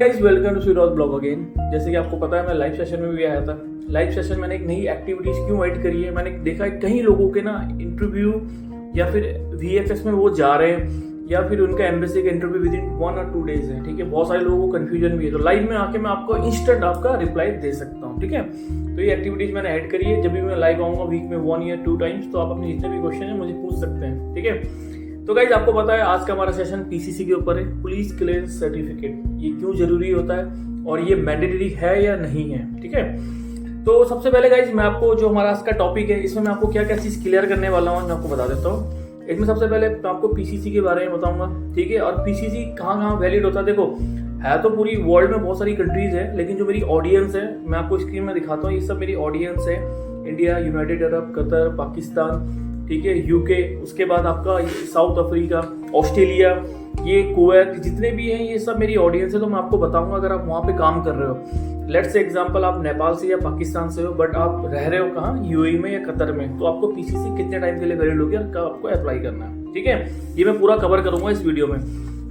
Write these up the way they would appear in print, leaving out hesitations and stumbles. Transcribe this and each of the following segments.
Guys welcome to Suraj blog again. जैसे कि आपको पता है मैं लाइव सेशन में भी आया था। लाइव सेशन मैंने एक नई एक्टिविटीज क्यों ऐड करी है, मैंने देखा है कई लोगों के ना इंटरव्यू या फिर वीएफएस में वो जा रहे हैं या फिर उनका एम्बेसी का इंटरव्यू विद इन 1 और 2 डेज है। ठीक है, बहुत सारे लोगों को कंफ्यूजन भी है, तो लाइव में आके मैं आपको इंस्टेंट आपका रिप्लाई दे सकता हूँ। ठीक है, तो ये एक्टिविटीज मैंने ऐड करी है। जब भी मैं लाइव आऊंगा वीक में 1 या 2 टाइम्स, तो आप अपने जितने भी क्वेश्चन है मुझे पूछ सकते हैं। ठीक है, तो गाइज आपको पता है आज का हमारा सेशन पीसीसी के ऊपर है, पुलिस क्लियरेंस सर्टिफिकेट। ये क्यों जरूरी होता है और ये मैंडेटरी है या नहीं है। ठीक है, तो सबसे पहले गाइज मैं आपको जो हमारा आज का टॉपिक है इसमें मैं आपको क्या क्या चीज क्लियर करने वाला हूँ मैं आपको बता देता हूँ। इसमें सबसे पहले मैं आपको पीसीसी के बारे में बताऊंगा। ठीक है, और पीसीसी कहाँ कहाँ वैलिड होता है। देखो है तो पूरी वर्ल्ड में बहुत सारी कंट्रीज है, लेकिन जो मेरी ऑडियंस है मैं आपको स्क्रीन में दिखाता हूँ। ये सब मेरी ऑडियंस है, India, United Arab, Qatar, Pakistan, ठीक है, यूके, उसके बाद आपका साउथ अफ्रीका, ऑस्ट्रेलिया, ये कुवैत, जितने भी हैं ये सब मेरी ऑडियंस है। तो मैं आपको बताऊंगा अगर आप वहाँ पे काम कर रहे हो, लेट्स से एग्जांपल आप नेपाल से या पाकिस्तान से हो बट आप रह रहे हो कहाँ, यूएई में या कतर में, तो आपको पीसीसी कितने टाइम के लिए वैलिड होगी और कब आपको अप्लाई करना है। ठीक है, ये मैं पूरा कवर करूंगा इस वीडियो में।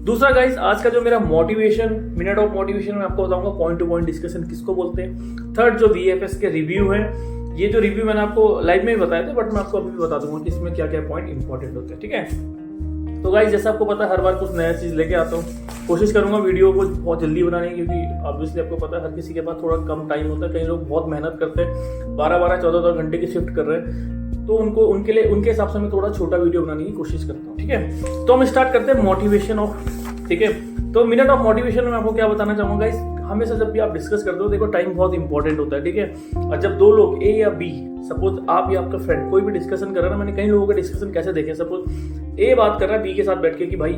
दूसरा गाइस आज का जो मेरा मोटिवेशन, मिनट ऑफ मोटिवेशन, मैं आपको बताऊंगा पॉइंट टू पॉइंट डिस्कशन किसको बोलते हैं। थर्ड जो वीएफएस के रिव्यू है, ये जो रिव्यू मैंने आपको लाइव में ही बताए थे बट मैं आपको अभी भी बता दूंगा कि इसमें क्या क्या पॉइंट इंपॉर्टेंट होते हैं। ठीक है, तो गाइस जैसा आपको पता है हर बार कुछ नया चीज लेके आता हूँ, कोशिश करूंगा वीडियो को बहुत जल्दी बनाने की, क्योंकि ऑब्वियसली आपको पता है हर किसी के पास थोड़ा कम टाइम होता है। कई लोग बहुत मेहनत करते हैं, 12-12, 14 घंटे की शिफ्ट कर रहे हैं, तो उनके लिए उनके हिसाब से मैं थोड़ा छोटा वीडियो बनाने की कोशिश करता हूँ। ठीक है, तो हम स्टार्ट करते हैं मोटिवेशन ऑफ। ठीक है, तो मिनट ऑफ मोटिवेशन में आपको क्या बताना चाहूंगा गाइस, हमेशा जब भी आप डिस्कस करते हो देखो टाइम बहुत इंपॉर्टेंट होता है। ठीक है, और जब दो लोग ए या बी, सपोज आप या आपका फ्रेंड कोई भी डिस्कशन कर रहा है ना, मैंने कई लोगों का डिस्कशन कैसे देखे, सपोज ए बात कर रहा है बी के साथ बैठ के कि भाई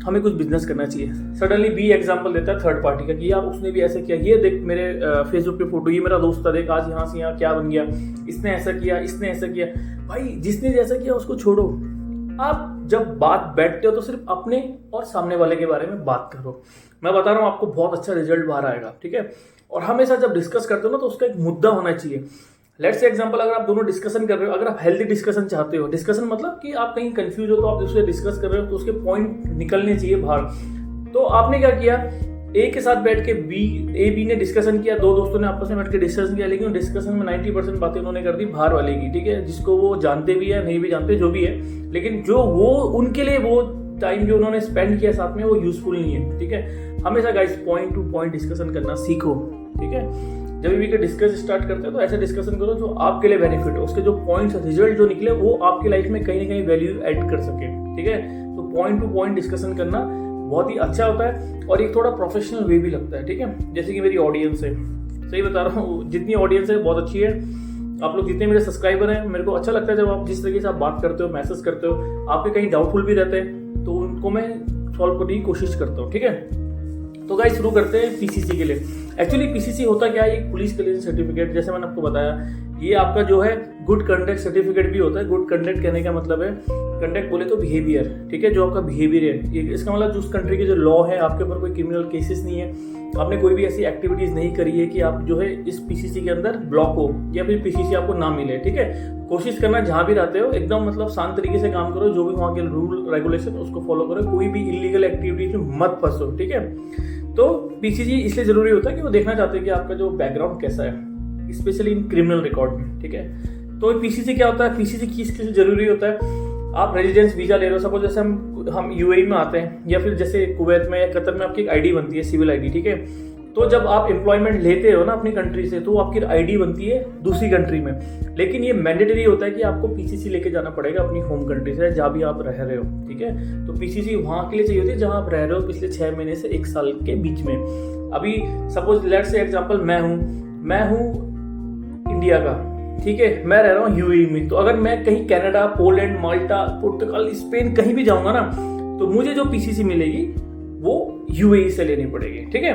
हमें कुछ बिजनेस करना चाहिए। सडनली बी एग्जांपल देता है थर्ड पार्टी का कि यार उसने भी ऐसा किया, ये देख मेरे फेसबुक पे फोटो, ये मेरा दोस्त था, देख आज यहाँ से यहाँ क्या बन गया, इसने ऐसा किया, इसने ऐसा किया। भाई जिसने जैसा किया उसको छोड़ो, आप जब बात बैठते हो तो सिर्फ अपने और सामने वाले के बारे में बात करो। मैं बता रहा हूँ आपको बहुत अच्छा रिजल्ट बाहर आएगा। ठीक है, और हमेशा जब डिस्कस करते हो ना तो उसका एक मुद्दा होना चाहिए। लेट्स से एग्जांपल, अगर आप दोनों डिस्कशन कर रहे हो, अगर आप हेल्दी डिस्कशन चाहते हो, डिस्कशन मतलब कि आप कहीं कंफ्यूज हो तो आप दूसरे डिस्कस कर रहे हो तो उसके पॉइंट निकलने चाहिए बाहर। तो आपने क्या किया, ए के साथ बैठ के बी ने डिस्कशन किया, दो दोस्तों ने आपस में बैठ के डिस्कशन किया, लेकिन डिस्कशन में 90% बातें उन्होंने कर दी बाहर वाले की। ठीक है, जिसको वो जानते भी है नहीं भी जानते जो भी है, लेकिन जो वो उनके लिए वो टाइम जो उन्होंने स्पेंड किया साथ में वो यूजफुल नहीं है। ठीक है, हमेशा guys point two point discussion करना सीखो। ठीक है, जब भी डिस्कस स्टार्ट करते हो तो ऐसे डिस्कशन करो जो आपके लिए बेनिफिट हो, उसके जो पॉइंट्स रिजल्ट जो निकले वो आपकी लाइफ में कहीं ना कहीं वैल्यू ऐड कर सके। ठीक है, तो पॉइंट टू पॉइंट डिस्कशन करना बहुत ही अच्छा होता है और एक थोड़ा प्रोफेशनल वे भी लगता है। ठीक है, जैसे कि मेरी ऑडियंस है, सही बता रहा हूँ, जितनी ऑडियंस है बहुत अच्छी है। आप लोग जितने मेरे सब्सक्राइबर हैं, मेरे को अच्छा लगता है जब आप जिस तरीके से आप बात करते हो, मैसेज करते हो, आपके कहीं डाउटफुल भी रहते हैं तो उनको मैं सॉल्व करने की कोशिश करता हूँ। ठीक है, तो गाइस शुरू करते हैं पीसीसी के लिए। एक्चुअली पीसीसी होता क्या है, एक पुलिस क्लियरेंस सर्टिफिकेट, जैसे मैंने आपको बताया ये आपका जो है गुड कंडक्ट सर्टिफिकेट भी होता है। गुड कंडक्ट कहने का मतलब है, कंडक्ट बोले तो बिहेवियर। ठीक है, जो आपका बिहेवियर है, इसका मतलब जो उस कंट्री के जो लॉ है, आपके ऊपर कोई क्रिमिनल केसेस नहीं है, आपने कोई भी ऐसी एक्टिविटीज नहीं करी है कि आप जो है इस पीसीसी के अंदर ब्लॉक हो या फिर पीसीसी आपको ना मिले। ठीक है, कोशिश करना जहां भी रहते हो एकदम मतलब शांत तरीके से काम करो, जो भी वहां के रूल रेगुलेशन उसको फॉलो करो, कोई भी इलीगल एक्टिविटीज में मत फंसो। ठीक है, तो पीसीसी इसलिए जरूरी होता है कि वो देखना चाहते हैं कि आपका जो बैकग्राउंड कैसा है, स्पेशली इन क्रिमिनल रिकॉर्ड में। ठीक है, तो पीसीसी क्या होता है, पीसीसी किस किस जरूरी होता है। आप रेजिडेंस वीजा ले रहे हो, सपोज जैसे हम यूएई में आते हैं या फिर जैसे कुवैत में या कतर में आपकी एक आईडी बनती है, सिविल आईडी। ठीक है, तो जब आप एम्प्लॉयमेंट लेते हो ना अपनी कंट्री से, तो आपकी आईडी बनती है दूसरी कंट्री में, लेकिन ये मैंडेटरी होता है कि आपको पीसीसी लेके जाना पड़ेगा अपनी होम कंट्री से, जहाँ भी आप रह रहे हो। ठीक है, तो पीसीसी वहां के लिए चाहिए होती है जहां आप रह रहे हो पिछले 6 महीने से 1 साल के बीच में। अभी सपोज लेट्स से एग्जांपल मैं हूं इंडिया का, ठीक है, मैं रह रहा हूँ यूएई में, तो अगर मैं कहीं कनाडा, पोलैंड, माल्टा, पुर्तगाल, स्पेन कहीं भी जाऊंगा ना, तो मुझे जो पीसीसी मिलेगी वो यूएई से लेनी पड़ेगी। ठीक है,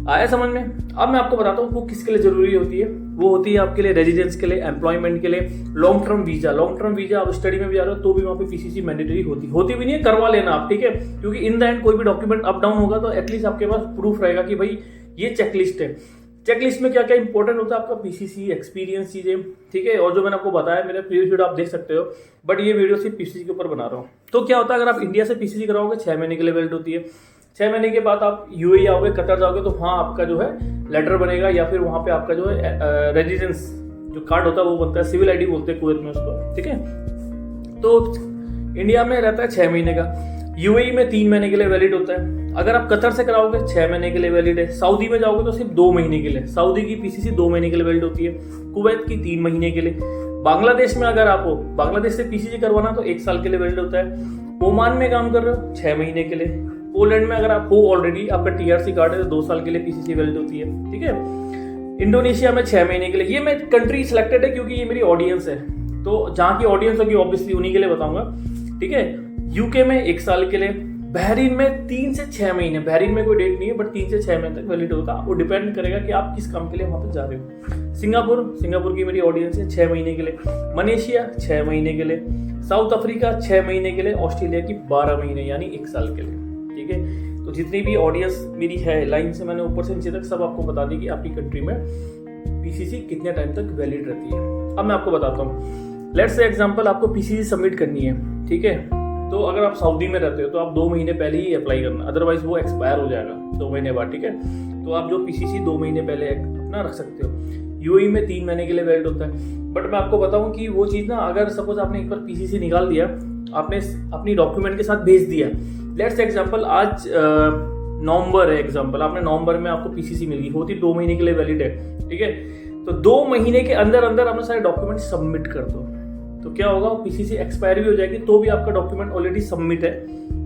आया समझ में। अब मैं आपको बताता हूँ वो किसके लिए जरूरी होती है। वो होती है आपके लिए रेजिडेंस के लिए, एम्प्लॉयमेंट के लिए, लॉन्ग टर्म वीजा। आप स्टडी में भी जा रहे हो तो भी वहाँ पे पीसीसी मैंडेटरी होती भी नहीं है, करवा लेना आप। ठीक है, क्योंकि इन द एंड कोई भी डॉक्यूमेंट अप डाउन होगा तो एटलीस्ट आपके पास प्रूफ रहेगा कि भाई ये चेकलिस्ट है। चेकलिस्ट में क्या क्या इंपॉर्टेंट होता है, आपका पीसीसी एक्सपीरियंस चीजें। ठीक है, और जो मैंने आपको बताया मेरे प्रीवियस वीडियो आप देख सकते हो, बट ये वीडियो सिर्फ पीसीसी के ऊपर बना रहा हूँ। तो क्या होता है, अगर आप इंडिया से पीसीसी कराओगे 6 महीने के लिए वैलिड होती है। 6 महीने के बाद आप यूएई आओगे, कतर जाओगे, तो वहाँ आपका जो है लेटर बनेगा या फिर वहाँ पे आपका जो है रेजिडेंस जो कार्ड होता है वो बनता है, सिविल आईडी बोलते हैं कुवैत में उसको, ठीक है। तो इंडिया में रहता है 6 महीने का, यूएई में 3 महीने के लिए वैलिड होता है। अगर आप कतर से कराओगे 6 महीने के लिए वैलिड है। सऊदी में जाओगे तो सिर्फ 2 महीने के लिए, सऊदी की पीसीसी 2 महीने के लिए वैलिड होती है, कुवैत की 3 महीने के लिए। बांग्लादेश में अगर आप हो, बांग्लादेश से पीसीसी करवाना तो 1 साल के लिए वैलिड होता है। ओमान में काम कर रहे हो 6 महीने के लिए। पोलैंड में अगर आप हो ऑलरेडी, आपका टीआरसी कार्ड है तो 2 साल के लिए पीसीसी वैलिड होती है, ठीक है। इंडोनेशिया में 6 महीने के लिए। ये मैं कंट्री सिलेक्टेड है क्योंकि ये मेरी ऑडियंस है, तो जहाँ की ऑडियंस होगी ऑब्वियसली उन्हीं के लिए बताऊंगा, ठीक है। यूके में 1 साल के लिए। बहरीन में 3 से 6 महीने, बहरीन में कोई डेट नहीं है बट 3 से 6 महीने तक वैलिड होगा। वो डिपेंड करेगा कि आप किस काम के लिए वहां पर जा रहे हो। सिंगापुर की मेरी ऑडियंस है 6 महीने के लिए। मलेशिया 6 महीने के लिए। साउथ अफ्रीका 6 महीने के लिए। ऑस्ट्रेलिया की 12 महीने यानी 1 साल के लिए, ठीक है। तो जितनी भी ऑडियंस मेरी है लाइन से मैंने ऊपर से नीचे तक सब आपको बता दी कि आपकी कंट्री में पीसीसी कितने टाइम तक वैलिड रहती है। अब मैं आपको बताता हूँ, लेट्स से एग्जांपल आपको पीसीसी सबमिट करनी है, ठीक है। तो अगर आप सऊदी में रहते हो तो आप 2 महीने पहले ही अप्लाई करना, अदरवाइज वो एक्सपायर हो जाएगा 2 महीने बाद, ठीक है। तो आप जो पीसीसी 2 महीने पहले अपना रख सकते हो। यूएई में 3 महीने के लिए वैलिड होता है। बट मैं आपको बताऊं कि वो चीज़ ना, अगर सपोज आपने एक बार पीसीसी निकाल दिया, आपने अपनी डॉक्यूमेंट के साथ भेज दिया, लेट्स एग्जांपल आज नवंबर है, एग्जांपल आपने नवंबर में आपको पीसीसी मिल गई, होती 2 महीने के लिए वैलिड है, ठीक है। तो 2 महीने के अंदर अंदर आपने सारे डॉक्यूमेंट सबमिट कर दो, तो क्या होगा, पीसीसी एक्सपायर भी हो जाएगी तो भी आपका डॉक्यूमेंट ऑलरेडी सबमिट है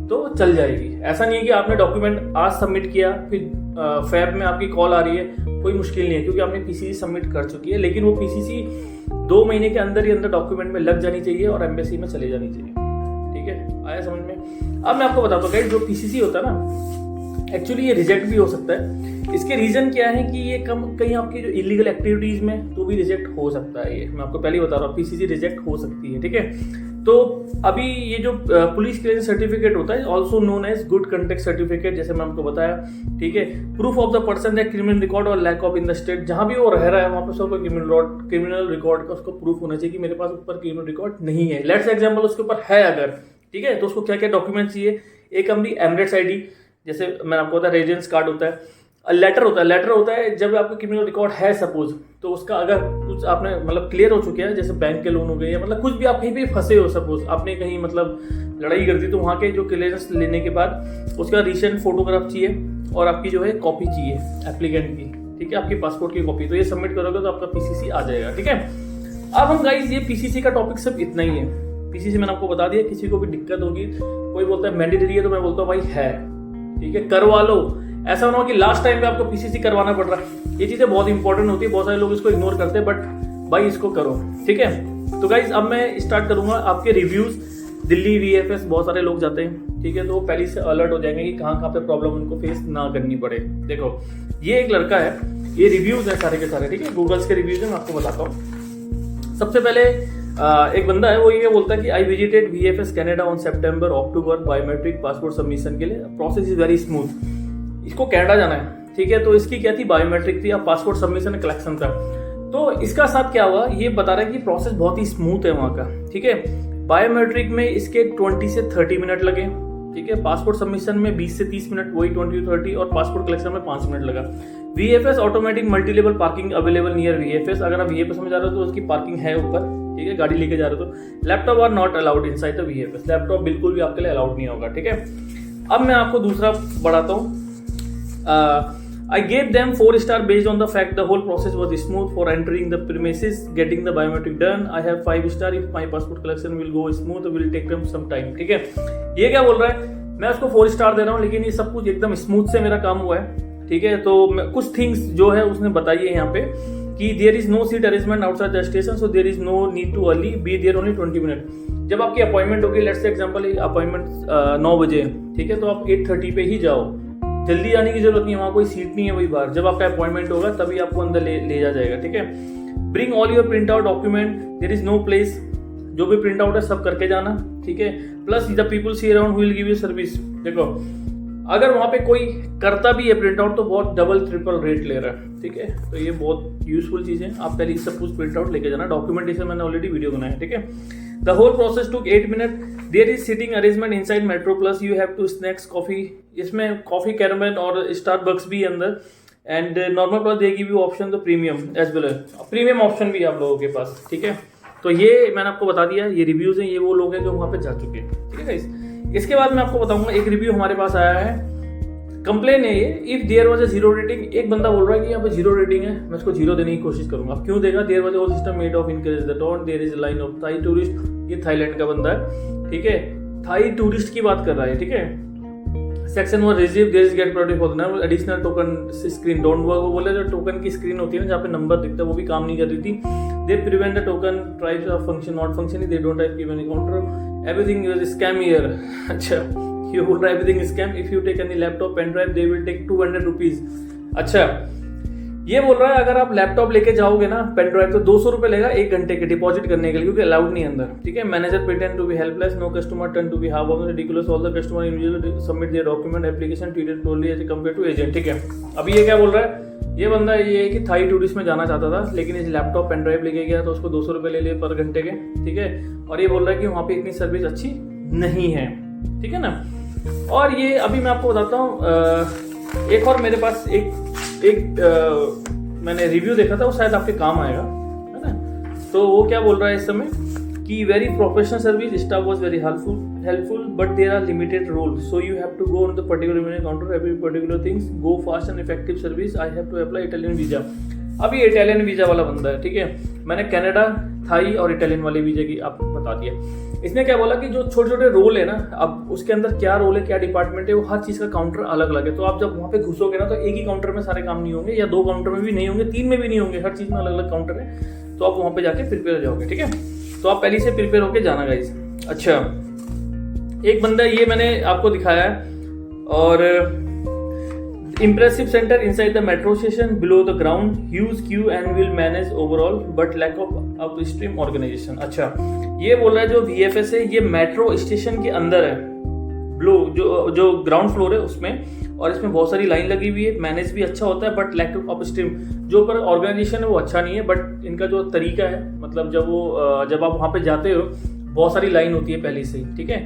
तो चल जाएगी। ऐसा नहीं है कि आपने डॉक्यूमेंट आज सबमिट किया फिर फेब में आपकी कॉल आ रही है, कोई मुश्किल नहीं है क्योंकि आपने पीसीसी सबमिट कर चुकी है। लेकिन वो पीसीसी 2 महीने के अंदर ही अंदर डॉक्यूमेंट में लग जानी चाहिए और एम्बेसी में चले जानी चाहिए, ठीक है। आया समझ में? अब मैं आपको बताता हूँ गाइस, जो पीसीसी होता है ना, एक्चुअली ये रिजेक्ट भी हो सकता है। इसके रीजन क्या है कि ये कहीं आपकी जो इलीगल एक्टिविटीज में तो भी रिजेक्ट हो सकता है। ये मैं आपको पहले ही बता रहा हूँ, पीसीसी रिजेक्ट हो सकती है, ठीक है। तो अभी ये जो पुलिस क्लियरेंस सर्टिफिकेट होता है, also known as good conduct certificate, जैसे मैं आपको बताया, ठीक है। Proof of the person that criminal record और lack of in the state, जहां भी वो रह रहा है वहां पर उसको क्रिमिनल रिकॉर्ड का उसको प्रूफ होना चाहिए कि मेरे पास ऊपर क्रिमिनल रिकॉर्ड नहीं है। लेट्स एग्जाम्पल उसके ऊपर है अगर, ठीक है, तो उसको क्या क्या डॉक्यूमेंट चाहिए। एक अपनी एमरेट्स आईडी, जैसे मैंने आपको बताया रेजिडेंस कार्ड होता है। लेटर होता है जब आपका क्रिमिनल रिकॉर्ड है सपोज, तो उसका अगर कुछ आपने मतलब क्लियर हो चुके हैं, जैसे बैंक के लोन हो गए या मतलब कुछ भी आप कहीं भी फंसे हो, सपोज आपने कहीं मतलब लड़ाई कर दी, तो वहाँ के जो क्लियरेंस लेने के बाद उसका रिसेंट फोटोग्राफ चाहिए और आपकी जो है कॉपी चाहिए एप्लीकेंट की, ठीक है, आपकी पासपोर्ट की कॉपी। तो ये सबमिट करोगे तो आपका पीसीसी आ जाएगा, ठीक है। अब हम गाइस, ये पीसीसी का टॉपिक सिर्फ इतना ही है। पीसीसी मैंने आपको बता दिया, किसी को भी दिक्कत होगी, कोई बोलता है मैंडेटरी है तो मैं बोलता हूँ भाई है, ठीक है, करवा लो। ऐसा ना हो कि लास्ट टाइम पे आपको पीसीसी करवाना पड़ रहा है। ये चीजें बहुत इंपॉर्टेंट होती है, बहुत सारे लोग इसको इग्नोर करते हैं, बट भाई इसको करो, ठीक है। तो गाइज अब मैं स्टार्ट करूंगा आपके रिव्यूज। दिल्ली वीएफएस बहुत सारे लोग जाते हैं, ठीक है, तो वो पहले से अलर्ट हो जाएंगे कि कहाँ पे प्रॉब्लम उनको फेस ना करनी पड़े। देखो ये एक लड़का है, ये रिव्यूज है सारे के सारे, ठीक है, गूगल्स के रिव्यूज है, मैं आपको बताता हूँ। सबसे पहले एक बंदा है, वो ये बोलता है कि I visited VFS Canada on September October biometric passport submission के लिए, प्रोसेस इज वेरी स्मूथ। इसको कनाडा जाना है, ठीक है, तो इसकी क्या थी, बायोमेट्रिक थी, अब पासपोर्ट सबमिशन कलेक्शन था। तो इसका साथ क्या हुआ, ये बता रहा है कि प्रोसेस बहुत ही स्मूथ है वहाँ का, ठीक है। बायोमेट्रिक में इसके 20 से 30 मिनट लगे, ठीक है, पासपोर्ट सबमिशन में 20 से 30 मिनट, वही 20 to 30, और पासपोर्ट कलेक्शन में 5 मिनट लगा। VFS automatic multi level parking available near VFS, अगर आप वीएफएस में जा रहे हो तो उसकी पार्किंग है ऊपर, ठीक है, गाड़ी लेके जा रहे हो तो। Laptop are not allowed inside the VFS, laptop बिल्कुल भी आपके लिए अलाउड नहीं होगा, ठीक है। अब मैं आपको दूसरा बढ़ाता हूँ। I gave them 4 star based on the fact the whole process was smooth for entering the premises, getting the biometric done. I have 5 star if my passport collection will go smooth, will take them some time, ठीक है। ये क्या बोल रहा है, मैं उसको 4 star दे रहा हूँ, लेकिन ये सब कुछ एकदम स्मूथ से मेरा काम हुआ है, ठीक है। तो कुछ थिंग्स जो है उसने बताई है यहाँ पे कि there is no seat arrangement outside the station, so there is no need to early be there only 20 minute. जब आपकी अपॉइंटमेंट होगी, लेट्स से एग्जांपल अपॉइंटमेंट 9 बजे, ठीक है, तो आप 8:30 पे ही जाओ, जल्दी आने की जरूरत नहीं है, वहाँ कोई सीट नहीं है वही बाहर। जब आपका अपॉइंटमेंट होगा तभी आपको अंदर ले जा जाएगा, ठीक है। Bring all your print out document, there is no place, जो भी प्रिंट आउट है सब करके जाना, ठीक है। Plus the people see around will give you service. देखो अगर वहाँ पे कोई करता भी है प्रिंट आउट तो बहुत डबल ट्रिपल रेट ले रहा है, ठीक है। तो ये बहुत यूजफुल चीज़ है, आप पहले सब कुछ प्रिंट आउट लेके जाना। डॉक्यूमेंटेशन मैंने ऑलरेडी वीडियो बनाया, ठीक है। The whole process took 8 minute. There is seating arrangement inside metro plus, you have to snacks coffee, इसमें कॉफी कैरामल और स्टारबक्स भी है अंदर, and normal plus they give you option the premium as well, premium option भी है आप लोगों के पास, ठीक है। तो ये मैंने आपको बता दिया, ये रिव्यूज हैं, ये वो लोग हैं जो वहाँ पे जा चुके हैं, ठीक है गाइस। इसके बाद मैं आपको बताऊंगा, एक रिव्यू हमारे पास आया है, कंप्लेन है ये, if there was a zero rating. एक बंदा बोल रहा है कि यहाँ पे जीरो रेटिंग है, मैं इसको जीरो देने की कोशिश करूंगा। अब क्यों देगा? There was a system made of encourage the tone, there is a line of Thai tourist, ये थाईलैंड का बंदा है, ठीक है, थाई टूरिस्ट की बात कर रहा है, ठीक है। Section 1 receive there is get product for the additional token screen don't work. वो बोले जो टोकन की स्क्रीन होती है ना, जहाँ पे नंबर दिखता है, वो भी काम नहीं कर रही थी। They prevent the token tribes of function not functioning, they don't have given any counter, everything is scam here. अच्छा, ये बोल रहा है everything scam, if you take any laptop pen drive they will take 200 rupees. अच्छा, ये बोल रहा है अगर आप लैपटॉप लेके जाओगे ना पेन ड्राइव तो 200 रुपए लेगा 1 घंटे के डिपॉजिट करने के लिए, क्योंकि अलाउड नहीं अंदर, ठीक है। Manager pretend to be helpless, no customer turn to be half of ridiculous, all the customer individually submit their document application treated properly as compare to agent, ठीक है। अभी ये क्या बोल रहा है? ये बंदा ये है कि थाई टूरिस्ट में जाना चाहता था, लेकिन इस लैपटॉप पेन ड्राइव लेके गया तो उसको 200 रुपए ले लिए पर घंटे के, ठीक है। और ये बोल रहा है कि वहाँ पे इतनी सर्विस अच्छी नहीं है, ठीक है ना। और ये अभी मैं आपको बताता हूँ, एक और मेरे पास एक मैंने रिव्यू देखा था, वो शायद आपके काम आएगा, है ना। तो वो क्या बोल रहा है इस समय कि very professional service, staff was very helpful but there are limited rules, so you have to go on the particular counter every particular things, go fast and effective service, I have to apply Italian visa. अभी Italian visa वाला बंदा है, ठीक है। मैंने Canada, Thai और Italian वाले visa की आपको बता दिया। इसने क्या बोला कि जो छोटे छोटे रोल है ना, अब उसके अंदर क्या रोल है, क्या डिपार्टमेंट है, वो हर चीज का काउंटर अलग अलग है। तो आप जब वहाँ पे घुसोगे ना, तो एक ही काउंटर में सारे काम नहीं होंगे, या 2 काउंटर में भी नहीं होंगे, 3 में भी नहीं होंगे, हर चीज में अलग अलग काउंटर है। तो आप वहाँ पे जाके प्रिपेयर हो जाओगे, ठीक है। तो आप पहले से प्रिपेयर होके जाना गाइस। अच्छा, एक बंदा ये मैंने आपको दिखाया है, और impressive center inside the metro station below the ground, huge queue and will manage overall but lack of upstream organization। अच्छा, ये बोल रहा है जो VFS है ये मेट्रो स्टेशन के अंदर है, ब्लो जो ग्राउंड फ्लोर है उसमें, और इसमें बहुत सारी लाइन लगी हुई है, मैनेज भी अच्छा होता है बट लैक ऑफ अपस्ट्रीम, जो पर ऑर्गेनाइजेशन है वो अच्छा नहीं है, बट इनका जो तरीका है, मतलब जब आप वहाँ पे जाते हो बहुत सारी लाइन होती है पहले से ही, ठीक है।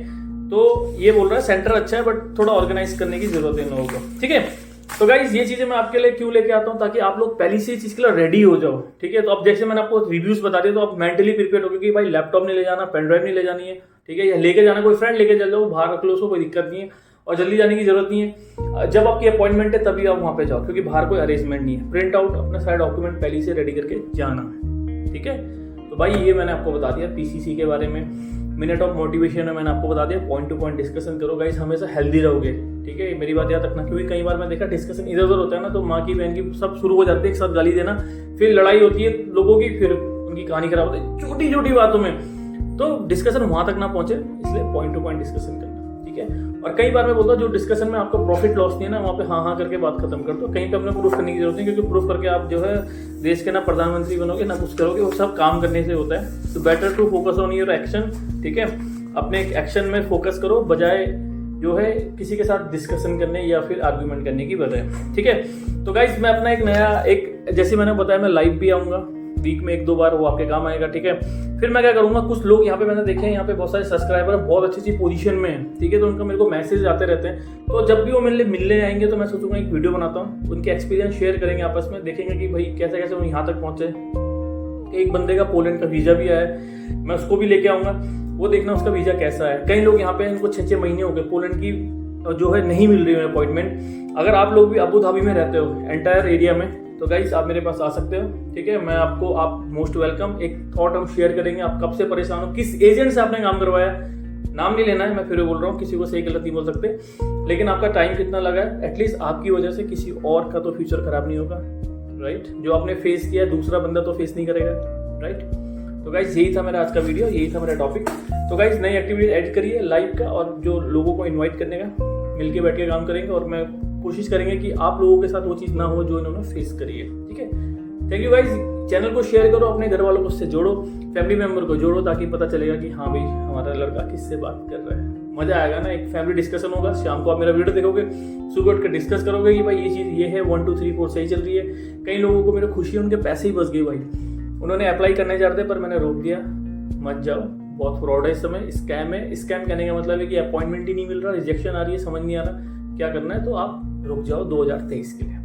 तो ये बोल रहा है सेंटर अच्छा है बट थोड़ा ऑर्गेनाइज करने की जरूरत है इन लोगों को, ठीक है। तो गाइज ये चीजें मैं आपके लिए क्यों लेके आता हूँ, ताकि आप लोग पहले से चीज के लिए रेडी हो जाओ, ठीक है। तो अब जैसे मैंने आपको रिव्यूज बता दिए, तो आप मेंटली प्रिपेयर हो कि भाई लैपटॉप नहीं ले जाना, पेन ड्राइव नहीं ले जानी है, ठीक है, या लेके जाना, कोई फ्रेंड लेके चल जाओ, बाहर रख लो, उसको कोई दिक्कत नहीं है, और जल्दी जाने की जरूरत नहीं है। जब आपकी अपॉइंटमेंट है तभी आप वहाँ पे जाओ, क्योंकि बाहर कोई अरेंजमेंट नहीं है। प्रिंट आउट अपना सारा डॉक्यूमेंट पहले से रेडी करके जाना है, ठीक है। तो भाई ये मैंने आपको बता दिया PCC के बारे में, मिनट ऑफ मोटिवेशन में मैंने आपको बता दिया, पॉइंट टू पॉइंट डिस्कशन करो गाइस, हमेशा हेल्दी रहोगे, ठीक है। मेरी बात याद रखना, क्योंकि कई बार मैं देखा डिस्कशन इधर उधर होता है ना, तो माँ की बहन की सब शुरू हो जाती है, एक साथ गाली देना, फिर लड़ाई होती है लोगों की, फिर उनकी कहानी खराब होती है छोटी छोटी बातों में। तो डिस्कशन वहां तक ना पहुंचे, इसलिए पॉइंट टू पॉइंट डिस्कशन करना, ठीक है। और कई बार मैं बोलता हूँ जो डिस्कशन में आपको प्रॉफिट लॉस नहीं है ना, वहाँ पे हाँ करके बात खत्म कर दो, कहीं पे अपने प्रूफ करने की जरूरत नहीं, क्योंकि प्रूफ करके आप जो है देश के ना प्रधानमंत्री बनोगे ना कुछ करोगे, वो सब काम करने से होता है। तो better to focus on your action, ठीक है। अपने एक्शन में फोकस करो, बजाय जो है किसी के साथ डिस्कशन करने या फिर आर्ग्यूमेंट करने की बजाय, ठीक है। तो गाइज मैं अपना एक नया जैसे मैंने बताया, मैं लाइव भी आऊंगा वीक में 1-2 बार, वो आपके काम आएगा, ठीक है। फिर मैं क्या करूंगा, कुछ लोग यहाँ पे मैंने देखे हैं, यहाँ पे बहुत सारे सब्सक्राइबर बहुत अच्छी पोजीशन में है, ठीक है। तो उनका मेरे को मैसेज आते रहते हैं, तो जब भी वो मिलने आएंगे तो मैं सोचूंगा एक वीडियो बनाता हूँ, उनके एक्सपीरियंस शेयर करेंगे आपस में, देखेंगे कि भाई कैसे कैसे वो यहाँ तक पहुंचे। एक बंदे का पोलैंड का वीजा भी आया है, मैं उसको भी लेके आऊंगा, वो देखना उसका वीजा कैसा है। कई लोग यहाँ पे इनको 6-6 महीने हो गए, पोलैंड की जो है नहीं मिल रही है अपॉइंटमेंट। अगर आप लोग भी अबू धाबी में रहते हो एंटायर एरिया में, तो गाइस आप मेरे पास आ सकते हो, ठीक है। मैं आप मोस्ट वेलकम। एक थॉट हम शेयर करेंगे, आप कब से परेशान हो, किस एजेंट से आपने काम करवाया, नाम नहीं लेना है, मैं फिर बोल रहा हूँ, किसी को सही गलत नहीं बोल सकते, लेकिन आपका टाइम कितना लगा है, एटलीस्ट आपकी वजह से किसी और का तो फ्यूचर खराब नहीं होगा, राइट। जो आपने फेस किया दूसरा बंदा तो फेस नहीं करेगा, राइट। तो गाइज यही था मेरा आज का वीडियो, यही था मेरा टॉपिक। तो गाइज नई एक्टिविटी ऐड करिए लाइव का, और जो लोगों को इन्वाइट करने का, मिलके बैठ के काम करेंगे, और मैं कोशिश करेंगे कि आप लोगों के साथ वो चीज़ ना हो जो इन्होंने फेस करी है, ठीक है। Thank you guys. चैनल को शेयर करो, अपने घर वालों को उससे जोड़ो, फैमिली मेम्बर को जोड़ो, ताकि पता चलेगा कि हाँ भाई हमारा लड़का किससे बात कर रहा है। मजा आएगा ना, एक फैमिली डिस्कशन होगा। शाम को आप मेरा वीडियो देखोगे, सुबह उठ के डिस्कस करोगे कि भाई ये चीज़ ये है, 1 2 3 4 सही चल रही है। कई लोगों को मेरी खुशी है, उनके पैसे ही बच गए भाई, उन्होंने अप्लाई करने जा रहे थे पर मैंने रोक दिया, मत जाओ, बहुत फ्रॉड है इस समय, स्कैम है। स्कैम कहने का मतलब है कि अपॉइंटमेंट ही नहीं मिल रहा, रिजेक्शन आ रही है, समझ नहीं आ रहा क्या करना है, तो आप रुक जाओ 2023 के लिए।